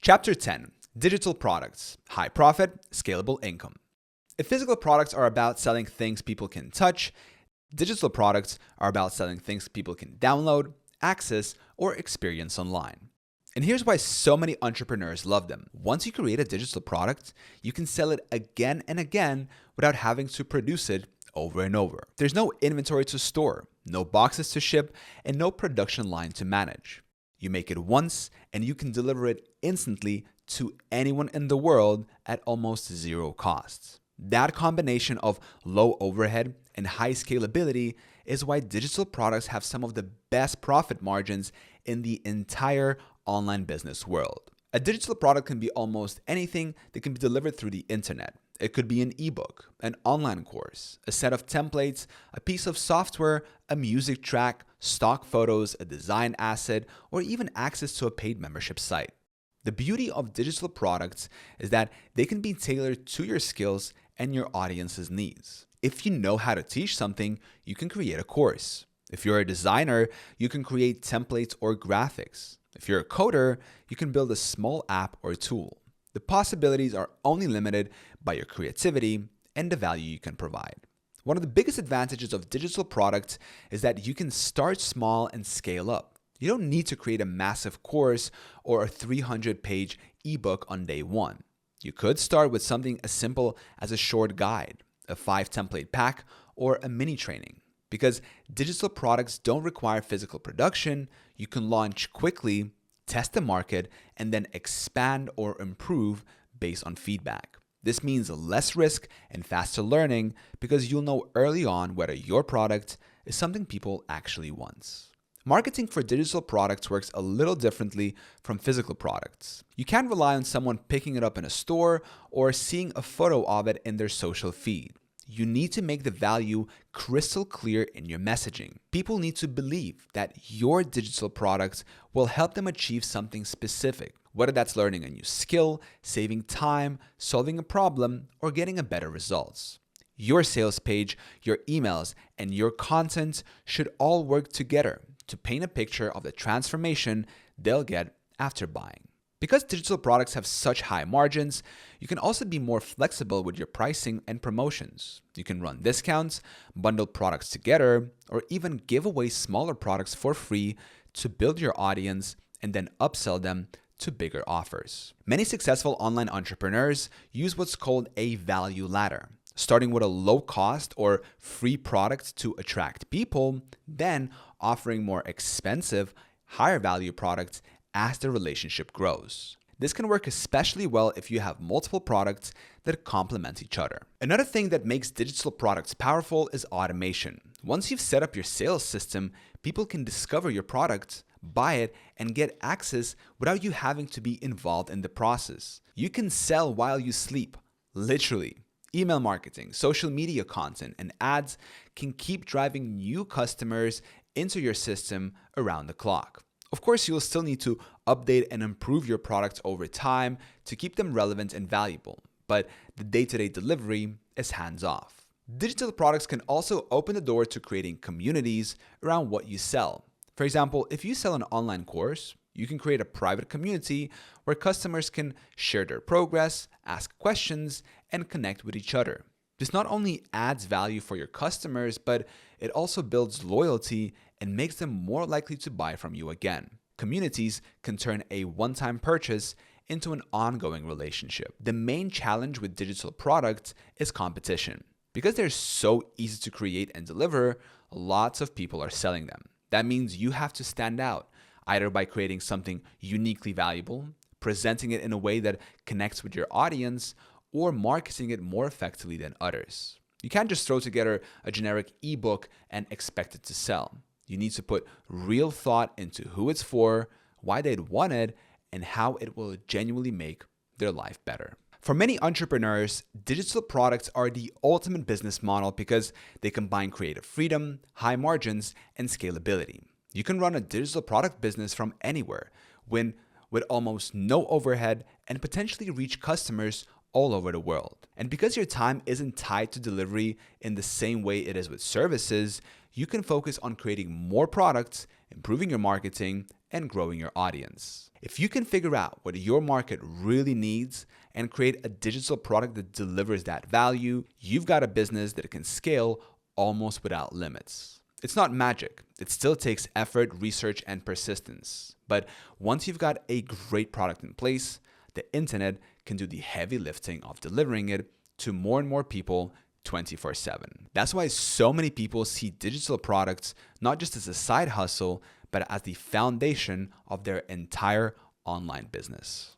Chapter 10. Digital products. High profit, scalable income. If physical products are about selling things people can touch, digital products are about selling things people can download, access, or experience online. And here's why so many entrepreneurs love them. Once you create a digital product, you can sell it again and again without having to produce it over and over. There's no inventory to store, no boxes to ship, and no production line to manage. You make it once and you can deliver it instantly to anyone in the world at almost zero cost. That combination of low overhead and high scalability is why digital products have some of the best profit margins in the entire online business world. A digital product can be almost anything that can be delivered through the internet. It could be an ebook, an online course, a set of templates, a piece of software, a music track, stock photos, a design asset, or even access to a paid membership site. The beauty of digital products is that they can be tailored to your skills and your audience's needs. If you know how to teach something, you can create a course. If you're a designer, you can create templates or graphics. If you're a coder, you can build a small app or tool. The possibilities are only limited by your creativity and the value you can provide. One of the biggest advantages of digital products is that you can start small and scale up. You don't need to create a massive course or a 300-page ebook on day one. You could start with something as simple as a short guide, a 5-template pack, or a mini training. Because digital products don't require physical production, you can launch quickly, test the market, and then expand or improve based on feedback. This means less risk and faster learning because you'll know early on whether your product is something people actually want. Marketing for digital products works a little differently from physical products. You can't rely on someone picking it up in a store or seeing a photo of it in their social feed. You need to make the value crystal clear in your messaging. People need to believe that your digital products will help them achieve something specific, whether that's learning a new skill, saving time, solving a problem, or getting a better results. Your sales page, your emails, and your content should all work together to paint a picture of the transformation they'll get after buying. Because digital products have such high margins, you can also be more flexible with your pricing and promotions. You can run discounts, bundle products together, or even give away smaller products for free to build your audience and then upsell them to bigger offers. Many successful online entrepreneurs use what's called a value ladder, starting with a low-cost or free product to attract people, then offering more expensive, higher-value products as the relationship grows. This can work especially well if you have multiple products that complement each other. Another thing that makes digital products powerful is automation. Once you've set up your sales system, people can discover your product, buy it, and get access without you having to be involved in the process. You can sell while you sleep, literally. Email marketing, social media content, and ads can keep driving new customers into your system around the clock. Of course, you'll still need to update and improve your products over time to keep them relevant and valuable, but the day-to-day delivery is hands-off. Digital products can also open the door to creating communities around what you sell. For example, if you sell an online course, you can create a private community where customers can share their progress, ask questions, and connect with each other. This not only adds value for your customers, but it also builds loyalty and makes them more likely to buy from you again. Communities can turn a one-time purchase into an ongoing relationship. The main challenge with digital products is competition. Because they're so easy to create and deliver, lots of people are selling them. That means you have to stand out, either by creating something uniquely valuable, presenting it in a way that connects with your audience, or marketing it more effectively than others. You can't just throw together a generic ebook and expect it to sell. You need to put real thought into who it's for, why they'd want it, and how it will genuinely make their life better. For many entrepreneurs, digital products are the ultimate business model because they combine creative freedom, high margins, and scalability. You can run a digital product business from anywhere, win with almost no overhead, and potentially reach customers all over the world. And because your time isn't tied to delivery in the same way it is with services, you can focus on creating more products, improving your marketing, and growing your audience. If you can figure out what your market really needs and create a digital product that delivers that value, you've got a business that can scale almost without limits. It's not magic. It still takes effort, research, and persistence. But once you've got a great product in place, the internet can do the heavy lifting of delivering it to more and more people 24/7. That's why so many people see digital products not just as a side hustle, but as the foundation of their entire online business.